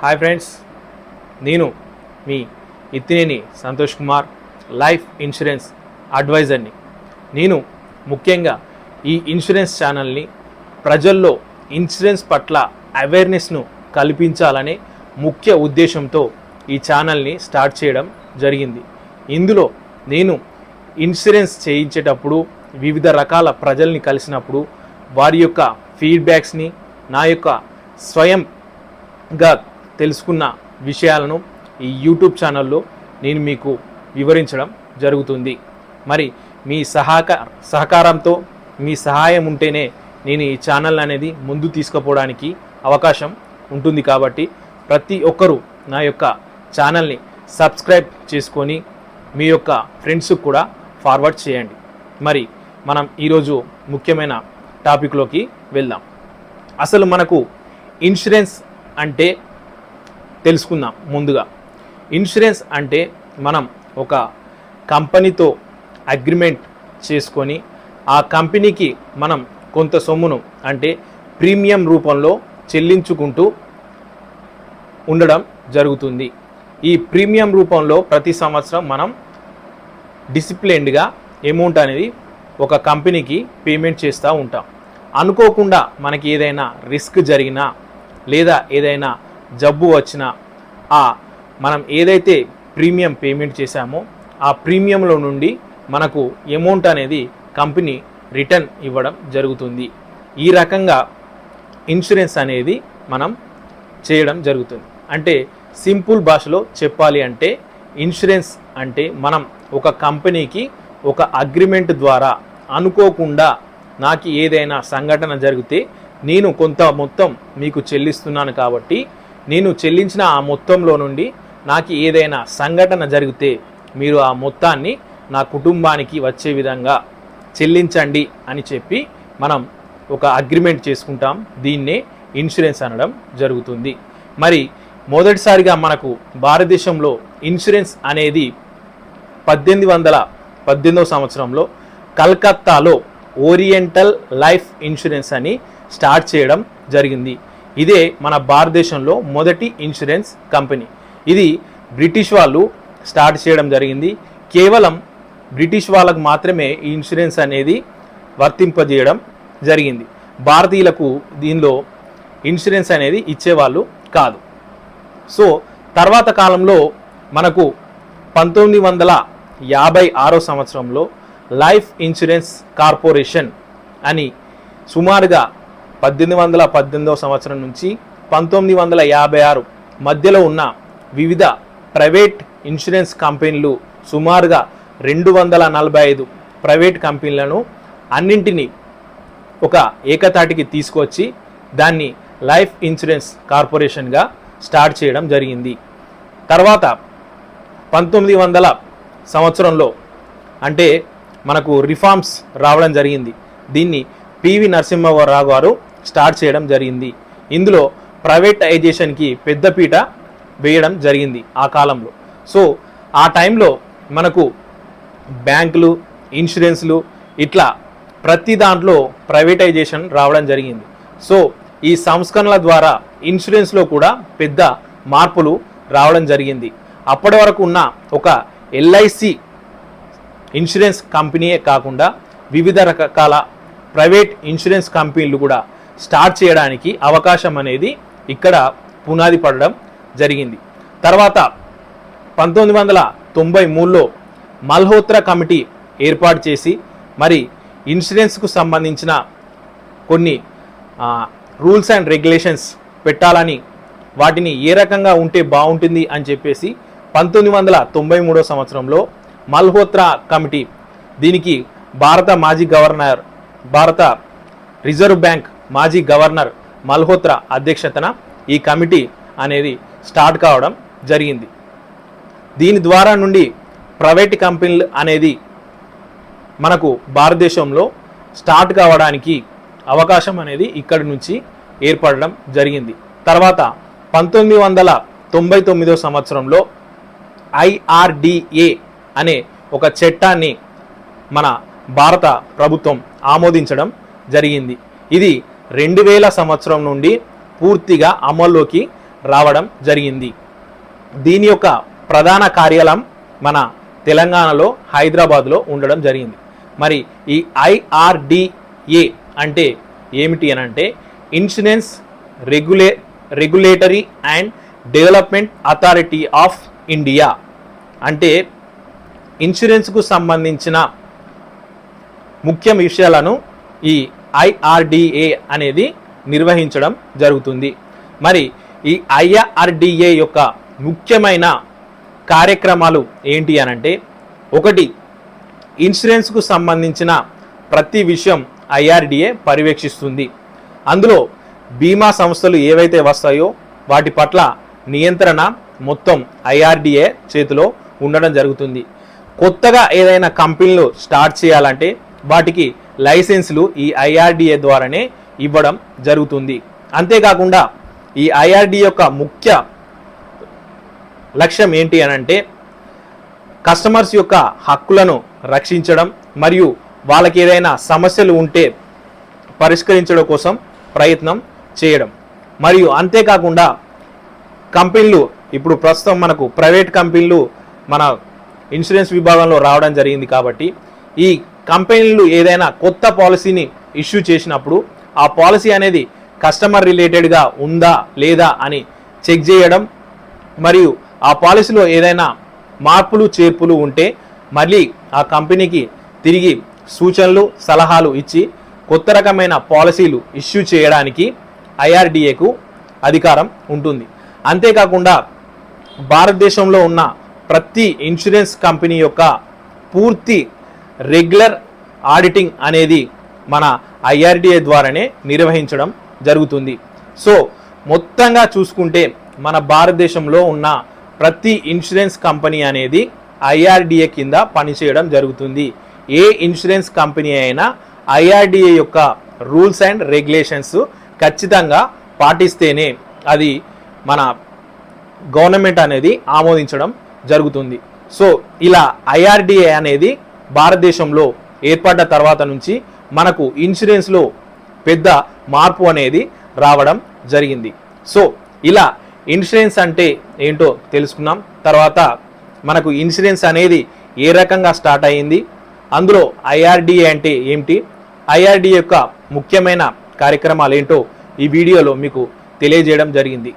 Hi friends, నేను మీ ఇత్తినేని Santosh Kumar, life insurance అడ్వైజర్ని. నేను ముఖ్యంగా ఈ ఇన్సూరెన్స్ ఛానల్ని ప్రజల్లో ఇన్సూరెన్స్ పట్ల అవేర్నెస్ను కల్పించాలనే ముఖ్య ఉద్దేశంతో ఈ ఛానల్ని స్టార్ట్ చేయడం జరిగింది. ఇందులో నేను ఇన్సూరెన్స్ చేయించేటప్పుడు వివిధ రకాల ప్రజల్ని కలిసినప్పుడు వారి యొక్క ఫీడ్బ్యాక్స్ని, నా యొక్క స్వయంగా తెలుసుకున్న విషయాలను ఈ యూట్యూబ్ ఛానల్లో నేను మీకు వివరించడం జరుగుతుంది. మరి మీ సహకారంతో మీ సహాయం ఉంటేనే నేను ఈ ఛానల్ అనేది ముందు తీసుకుపోవడానికి అవకాశం ఉంటుంది. కాబట్టి ప్రతి ఒక్కరూ నా యొక్క ఛానల్ని సబ్స్క్రైబ్ చేసుకొని మీ యొక్క ఫ్రెండ్స్కి కూడా ఫార్వర్డ్ చేయండి. మరి మనం ఈరోజు ముఖ్యమైన టాపిక్లోకి వెళ్దాం. అసలు మనకు ఇన్సూరెన్స్ అంటే తెలుసుకుందాం. ముందుగా ఇన్సూరెన్స్ అంటే మనం ఒక కంపెనీతో అగ్రిమెంట్ చేసుకొని ఆ కంపెనీకి మనం కొంత సొమ్మును అంటే ప్రీమియం రూపంలో చెల్లించుకుంటూ ఉండడం జరుగుతుంది. ఈ ప్రీమియం రూపంలో ప్రతి సంవత్సరం మనం డిసిప్లిన్డ్గా అమౌంట్ అనేది ఒక కంపెనీకి పేమెంట్ చేస్తూ ఉంటాం. అనుకోకుండా మనకి ఏదైనా రిస్క్ జరిగినా లేదా ఏదైనా జబ్బు వచ్చినా మనం ఏదైతే ప్రీమియం పేమెంట్ చేశామో ఆ ప్రీమియంలో నుండి మనకు అమౌంట్ అనేది కంపెనీ రిటర్న్ ఇవ్వడం జరుగుతుంది. ఈ రకంగా ఇన్సూరెన్స్ అనేది మనం చేయడం జరుగుతుంది. అంటే సింపుల్ భాషలో చెప్పాలి అంటే ఇన్సూరెన్స్ అంటే మనం ఒక కంపెనీకి ఒక అగ్రిమెంట్ ద్వారా అనుకోకుండా నాకు ఏదైనా సంఘటన జరిగితే నేను కొంత మొత్తం మీకు చెల్లిస్తున్నాను కాబట్టి నేను చెల్లించిన ఆ మొత్తంలో నుండి నాకు ఏదైనా సంఘటన జరిగితే మీరు ఆ మొత్తాన్ని నా కుటుంబానికి వచ్చే విధంగా చెల్లించండి అని చెప్పి మనం ఒక అగ్రిమెంట్ చేసుకుంటాం. దీన్నే ఇన్సూరెన్స్ అనడం జరుగుతుంది. మరి మొదటిసారిగా మనకు భారతదేశంలో ఇన్సూరెన్స్ అనేది 1818వ సంవత్సరంలో కలకత్తాలో ఓరియంటల్ లైఫ్ ఇన్సూరెన్స్ అని స్టార్ట్ చేయడం జరిగింది. ఇదే మన భారతదేశంలో మొదటి ఇన్సూరెన్స్ కంపెనీ. ఇది బ్రిటిష్ వాళ్ళు స్టార్ట్ చేయడం జరిగింది. కేవలం బ్రిటిష్ వాళ్ళకు మాత్రమే ఈ ఇన్సూరెన్స్ అనేది వర్తింపజేయడం జరిగింది. భారతీయులకు దీనిలో ఇన్సూరెన్స్ అనేది ఇచ్చేవాళ్ళు కాదు. సో తర్వాత కాలంలో మనకు 1956వ సంవత్సరంలో లైఫ్ ఇన్సూరెన్స్ కార్పొరేషన్ అని సుమారుగా 1818వ సంవత్సరం నుంచి 1956 మధ్యలో ఉన్న వివిధ ప్రైవేట్ ఇన్సూరెన్స్ కంపెనీలు సుమారుగా 245 ప్రైవేట్ కంపెనీలను అన్నింటినీ ఒక ఏకతాటికి తీసుకొచ్చి దాన్ని లైఫ్ ఇన్సూరెన్స్ కార్పొరేషన్గా స్టార్ట్ చేయడం జరిగింది. తర్వాత 1900 సంవత్సరంలో అంటే మనకు రిఫార్మ్స్ రావడం జరిగింది. దీన్ని పివి నరసింహారావు గారు స్టార్ట్ చేయడం జరిగింది. ఇందులో ప్రైవేటైజేషన్కి పెద్దపీట వేయడం జరిగింది ఆ కాలంలో. సో ఆ టైంలో మనకు బ్యాంకులు, ఇన్సూరెన్స్లు ఇట్లా ప్రతి దాంట్లో ప్రైవేటైజేషన్ రావడం జరిగింది. సో ఈ సంస్కరణల ద్వారా ఇన్సూరెన్స్లో కూడా పెద్ద మార్పులు రావడం జరిగింది. అప్పటి వరకు ఉన్న ఒక ఎల్ఐసి ఇన్సూరెన్స్ కంపెనీయే కాకుండా వివిధ రకాల ప్రైవేట్ ఇన్సూరెన్స్ కంపెనీలు కూడా స్టార్ట్ చేయడానికి అవకాశం అనేది ఇక్కడ పునాది పడడం జరిగింది. తర్వాత 1993లో మల్హోత్రా కమిటీ ఏర్పాటు చేసి మరి ఇన్సూరెన్స్కు సంబంధించిన కొన్ని రూల్స్ అండ్ రెగ్యులేషన్స్ పెట్టాలని, వాటిని ఏ రకంగా ఉంటే బాగుంటుంది అని చెప్పేసి 1993వ సంవత్సరంలో మల్హోత్రా కమిటీ, దీనికి భారత రిజర్వ్ బ్యాంక్ మాజీ గవర్నర్ మల్హోత్రా అధ్యక్షతన ఈ కమిటీ అనేది స్టార్ట్ కావడం జరిగింది. దీని ద్వారా నుండి ప్రైవేట్ కంపెనీలు అనేది మనకు భారతదేశంలో స్టార్ట్ కావడానికి అవకాశం అనేది ఇక్కడి నుంచి ఏర్పడడం జరిగింది. తర్వాత 1999వ సంవత్సరంలో IRDA అనే ఒక చట్టాన్ని మన భారత ప్రభుత్వం ఆమోదించడం జరిగింది. ఇది 2000 సంవత్సరం నుండి పూర్తిగా అమల్లోకి రావడం జరిగింది. దీని యొక్క ప్రధాన కార్యాలయం మన తెలంగాణలో హైదరాబాద్లో ఉండడం జరిగింది. మరి ఈ IRDA అంటే ఏమిటి అని అంటే insurance regulatory and development authority of India. అంటే ఇన్సూరెన్స్కు సంబంధించిన ముఖ్య విషయాలను ఈ IRDA అనేది నిర్వహించడం జరుగుతుంది. మరి ఈ IRDA యొక్క ముఖ్యమైన కార్యక్రమాలు ఏంటి అనంటే, ఒకటి, ఇన్సూరెన్స్కు సంబంధించిన ప్రతి విషయం IRDA పర్యవేక్షిస్తుంది. అందులో బీమా సంస్థలు ఏవైతే వస్తాయో వాటి పట్ల నియంత్రణ మొత్తం IRDA చేతిలో ఉండడం జరుగుతుంది. కొత్తగా ఏదైనా కంపెనీలు స్టార్ట్ చేయాలంటే వాటికి లైసెన్సులు ఈ IRDA ద్వారానే ఇవ్వడం జరుగుతుంది. అంతేకాకుండా ఈ IRDA యొక్క ముఖ్య లక్ష్యం ఏంటి అని అంటే కస్టమర్స్ యొక్క హక్కులను రక్షించడం మరియు వాళ్ళకి ఏదైనా సమస్యలు ఉంటే పరిష్కరించడం కోసం ప్రయత్నం చేయడం. మరియు అంతేకాకుండా కంపెనీలు ఇప్పుడు ప్రస్తుతం మనకు ప్రైవేట్ కంపెనీలు మన ఇన్సూరెన్స్ విభాగంలో రావడం జరిగింది. కాబట్టి ఈ కంపెనీలు ఏదైనా కొత్త పాలసీని ఇష్యూ చేసినప్పుడు ఆ పాలసీ అనేది కస్టమర్ రిలేటెడ్గా ఉందా లేదా అని చెక్ చేయడం, మరియు ఆ పాలసీలో ఏదైనా మార్పులు చేర్పులు ఉంటే మళ్ళీ ఆ కంపెనీకి తిరిగి సూచనలు సలహాలు ఇచ్చి కొత్త రకమైన పాలసీలు ఇష్యూ చేయడానికి IRDAకు అధికారం ఉంటుంది. అంతేకాకుండా భారతదేశంలో ఉన్న ప్రతి ఇన్సూరెన్స్ కంపెనీ యొక్క పూర్తి రెగ్యులర్ ఆడిటింగ్ అనేది మన IRDA ద్వారానే నిర్వహించడం జరుగుతుంది. సో మొత్తంగా చూసుకుంటే మన భారతదేశంలో ఉన్న ప్రతి ఇన్సూరెన్స్ కంపెనీ అనేది IRDA కింద పనిచేయడం జరుగుతుంది. ఏ ఇన్సూరెన్స్ కంపెనీ అయినా IRDA యొక్క రూల్స్ అండ్ రెగ్యులేషన్స్ ఖచ్చితంగా పాటిస్తేనే అది మన గవర్నమెంట్ అనేది ఆమోదించడం జరుగుతుంది. సో ఇలా IRDA అనేది భారతదేశంలో ఏర్పడ్డ తర్వాత నుంచి మనకు ఇన్సూరెన్స్లో పెద్ద మార్పు అనేది రావడం జరిగింది. సో ఇలా ఇన్సూరెన్స్ అంటే ఏంటో తెలుసుకున్నాం. తర్వాత మనకు ఇన్సూరెన్స్ అనేది ఏ రకంగా స్టార్ట్ అయ్యింది, అందులో IRDA అంటే ఏమిటి, IRDA యొక్క ముఖ్యమైన కార్యక్రమాలు ఏంటో ఈ వీడియోలో మీకు తెలియజేయడం జరిగింది.